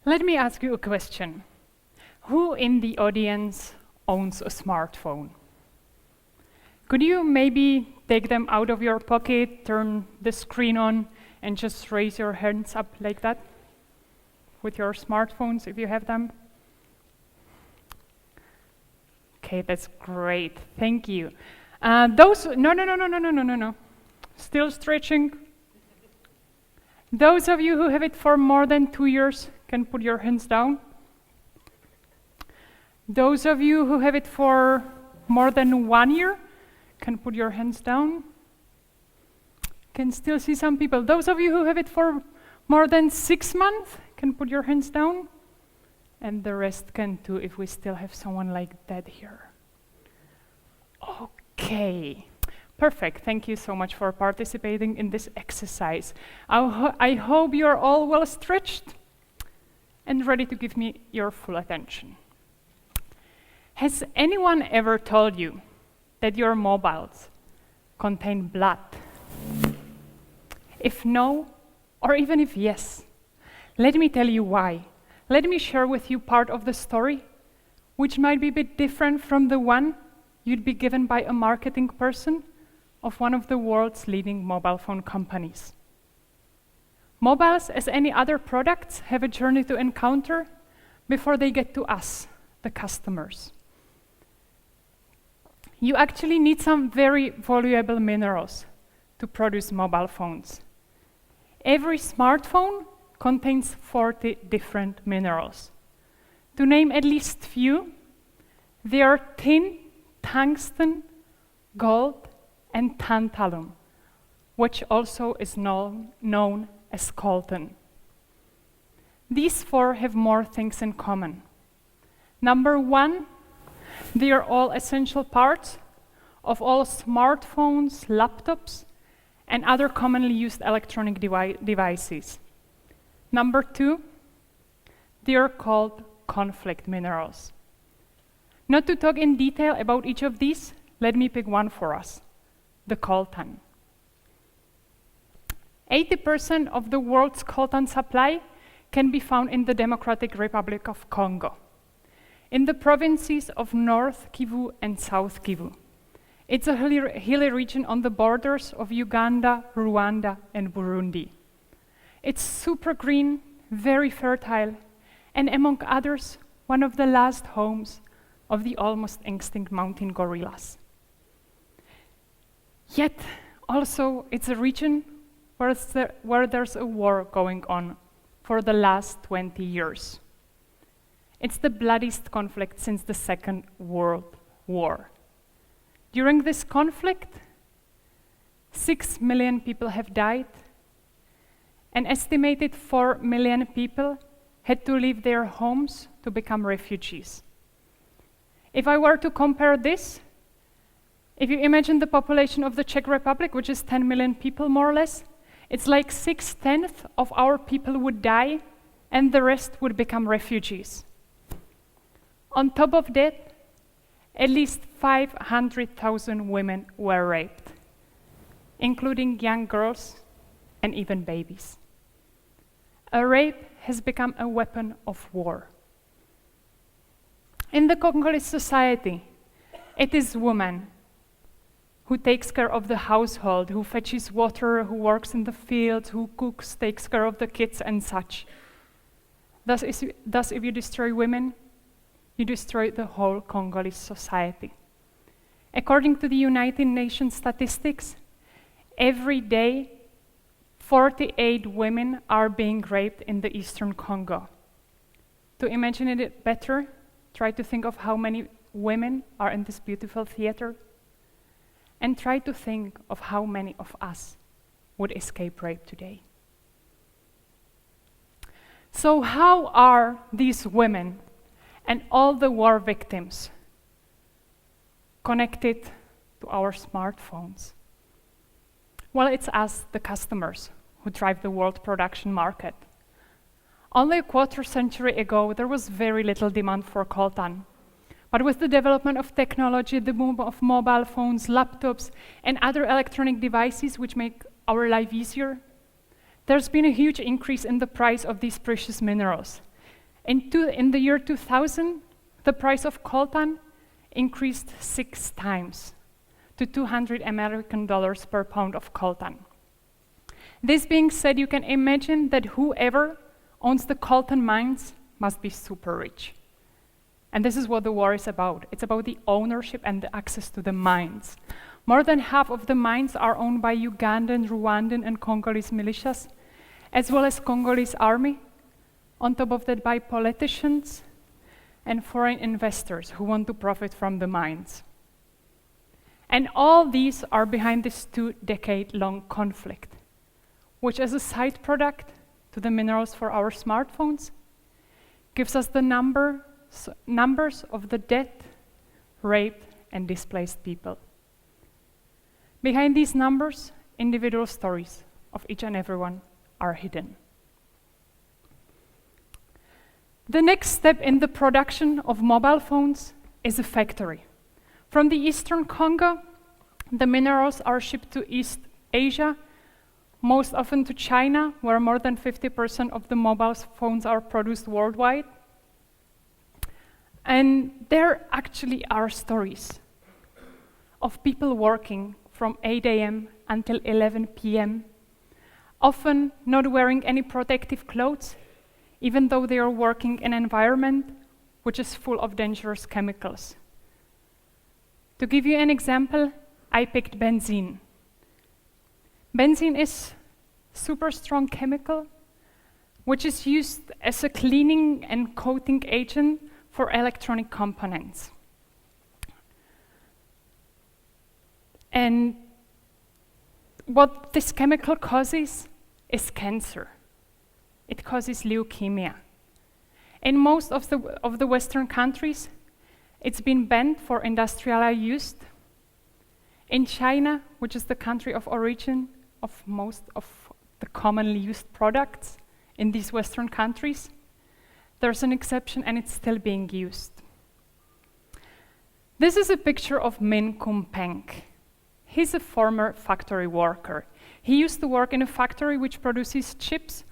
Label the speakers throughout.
Speaker 1: Let me ask you a question. Who in the audience owns a smartphone? Could you maybe take them out of your pocket, turn the screen on, and just raise your hands up like that with your smartphones if you have them? Okay, that's great. Thank you. No. Still stretching. Those of you who have it for more than 2 years can put your hands down. Those of you who have it for more than 1 year can put your hands down. Can still see some people. Those of you who have it for more than 6 months can put your hands down. And the rest can too, if we still have someone like that here. Okay, perfect. Thank you so much for participating in this exercise. I hope you're all well stretched and ready to give me your full attention. Has anyone ever told you that your mobiles contain blood? If no, or even if yes, let me tell you why. Let me share with you part of the story, which might be a bit different from the one you'd be given by a marketing person of one of the world's leading mobile phone companies. Mobiles, as any other products, have a journey to encounter before they get to us, the customers. You actually need some very valuable minerals to produce mobile phones. Every smartphone contains 40 different minerals. To name at least few, they are tin, tungsten, gold, and tantalum, which also is known as coltan. These 4 have more things in common. Number 1, they are all essential parts of all smartphones, laptops, and other commonly used electronic devices. Number 2, they are called conflict minerals. Not to talk in detail about each of these, let me pick one for us, the coltan. 80% of the world's coltan supply can be found in the Democratic Republic of Congo, in the provinces of North Kivu and South Kivu. It's a hilly region on the borders of Uganda, Rwanda, and Burundi. It's super green, very fertile, and among others, one of the last homes of the almost extinct mountain gorillas. Yet, also, it's a region where there's a war going on for the last 20 years. It's the bloodiest conflict since the Second World War. During this conflict, 6 million people have died. An estimated 4 million people had to leave their homes to become refugees. If I were to compare this, if you imagine the population of the Czech Republic, which is 10 million people more or less, it's like 6/10 of our people would die and the rest would become refugees. On top of that, at least 500,000 women were raped, including young girls and even babies. A rape has become a weapon of war. In the Congolese society, it is woman who takes care of the household, who fetches water, who works in the fields, who cooks, takes care of the kids and such. Thus, if you destroy women, you destroy the whole Congolese society. According to the United Nations statistics, every day, 48 women are being raped in the Eastern Congo. To imagine it better, try to think of how many women are in this beautiful theater, and try to think of how many of us would escape rape today. So how are these women and all the war victims connected to our smartphones? Well, it's us, the customers, who drive the world production market. Only a quarter century ago, there was very little demand for coltan. But with the development of technology, the boom of mobile phones, laptops, and other electronic devices which make our life easier, there's been a huge increase in the price of these precious minerals, In the year 2000, the price of coltan increased 6 times to $200 per pound of coltan. This being said, you can imagine that whoever owns the coltan mines must be super rich. And this is what the war is about. It's about the ownership and the access to the mines. More than half of the mines are owned by Ugandan, Rwandan, and Congolese militias, as well as Congolese army. On top of that, by politicians and foreign investors who want to profit from the mines. And all these are behind this 2-decade-long conflict, which as a side product to the minerals for our smartphones, gives us the numbers of the dead, raped, and displaced people. Behind these numbers, individual stories of each and everyone are hidden. The next step in the production of mobile phones is a factory. From the eastern Congo, the minerals are shipped to East Asia, most often to China, where more than 50% of the mobile phones are produced worldwide. And there actually are stories of people working from 8 a.m. until 11 p.m., often not wearing any protective clothes, even though they are working in an environment which is full of dangerous chemicals. To give you an example, I picked benzene. Benzene is super strong chemical, which is used as a cleaning and coating agent for electronic components. And what this chemical causes is cancer. It causes leukemia. In most of the Western countries, it's been banned for industrial use. In China, which is the country of origin of most of the commonly used products in these Western countries, there's an exception and it's still being used. This is a picture of Min Kum Peng. He's a former factory worker. He used to work in a factory which produces chips,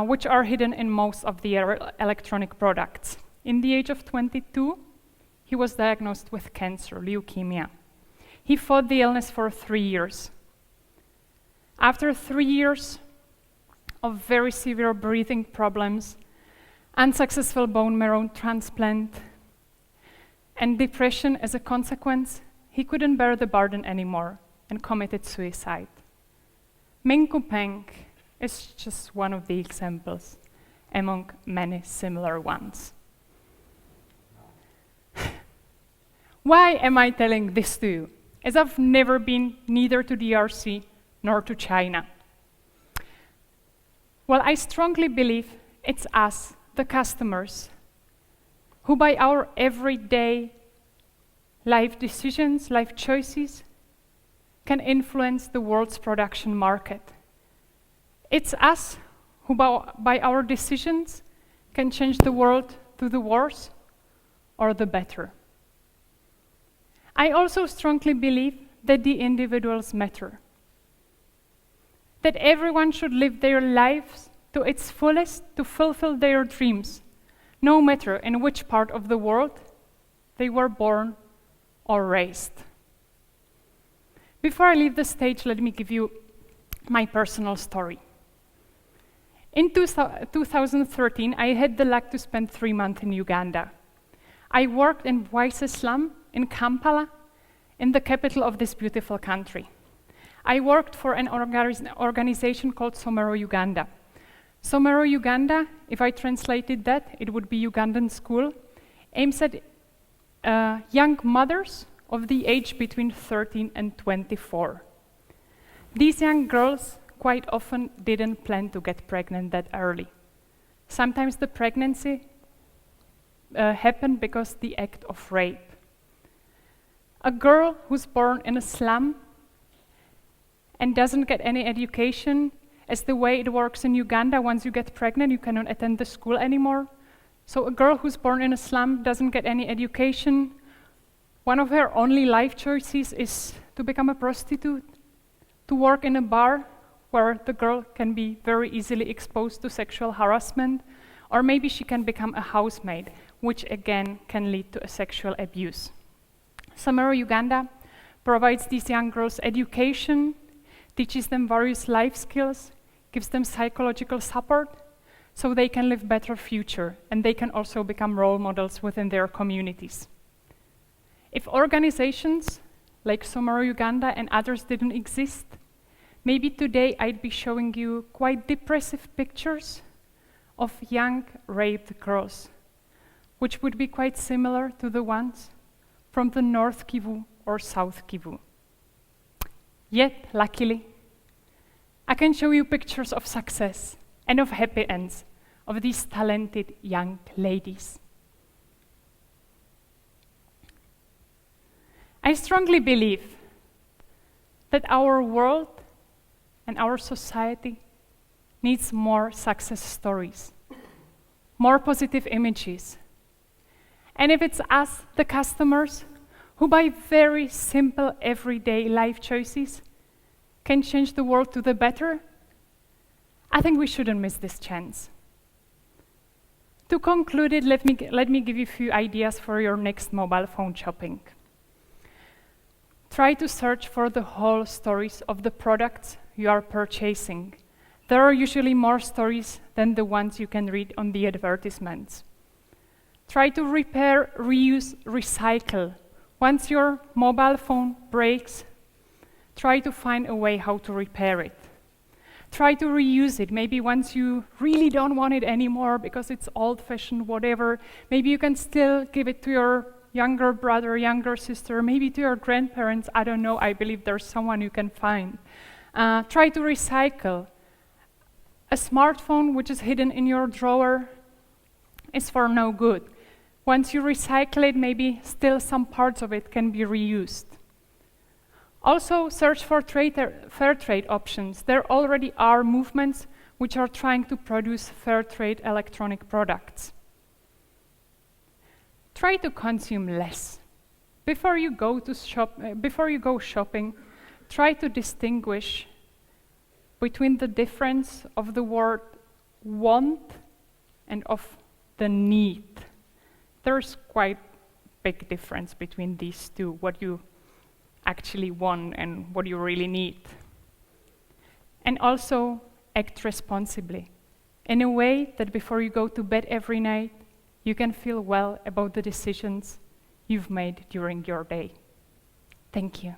Speaker 1: which are hidden in most of the electronic products. In the age of 22, he was diagnosed with cancer, leukemia. He fought the illness for 3 years. After 3 years of very severe breathing problems, unsuccessful bone marrow transplant, and depression as a consequence, he couldn't bear the burden anymore and committed suicide. Min Kum Peng is just one of the examples among many similar ones. Why am I telling this to you? As I've never been neither to DRC nor to China. Well, I strongly believe it's us, the customers, who by our everyday life decisions, life choices, can influence the world's production market. It's us who by our decisions can change the world to the worse or the better. I also strongly believe that the individuals matter. That everyone should live their lives to its fullest to fulfill their dreams, no matter in which part of the world they were born or raised. Before I leave the stage, let me give you my personal story. In 2013, I had the luck to spend 3 months in Uganda. I worked in Bwaise Slum in Kampala, in the capital of this beautiful country. I worked for an organization called Somero Uganda. Somero Uganda, if I translated that, it would be Ugandan school, aims at young mothers of the age between 13 and 24. These young girls quite often didn't plan to get pregnant that early. Sometimes the pregnancy happened because the act of rape. A girl who's born in a slum and doesn't get any education, as the way it works in Uganda, once you get pregnant, you cannot attend the school anymore. So a girl who's born in a slum doesn't get any education. One of her only life choices is to become a prostitute, to work in a bar where the girl can be very easily exposed to sexual harassment, Or maybe she can become a housemaid, which again can lead to a sexual abuse. Somero Uganda provides these young girls education, teaches them various life skills, gives them psychological support, so they can live better future, and they can also become role models within their communities. If organizations like Somero Uganda and others didn't exist, maybe today I'd be showing you quite depressive pictures of young raped girls, which would be quite similar to the ones from the North Kivu or South Kivu. Yet, luckily, I can show you pictures of success and of happy ends of these talented young ladies. I strongly believe that our world and our society needs more success stories, more positive images. And if it's us, the customers, who by very simple everyday life choices can change the world to the better, I think we shouldn't miss this chance. To conclude it, let me give you a few ideas for your next mobile phone shopping. Try to search for the whole stories of the products you are purchasing. There are usually more stories than the ones you can read on the advertisements. Try to repair, reuse, recycle. Once your mobile phone breaks, try to find a way how to repair it. Try to reuse it. Maybe once you really don't want it anymore because it's old-fashioned, whatever, maybe you can still give it to your younger brother, younger sister, maybe to your grandparents. I don't know. I believe there's someone you can find. Try to recycle. A smartphone which is hidden in your drawer is for no good. Once you recycle it, maybe still some parts of it can be reused. Also, search for fair trade options. There already are movements which are trying to produce fair trade electronic products. Try to consume less. Before you go shopping, try to distinguish between the difference of the word want and of the need. There's quite big difference between these two, what you actually want and what you really need. And also act responsibly, in a way that before you go to bed every night, you can feel well about the decisions you've made during your day. Thank you.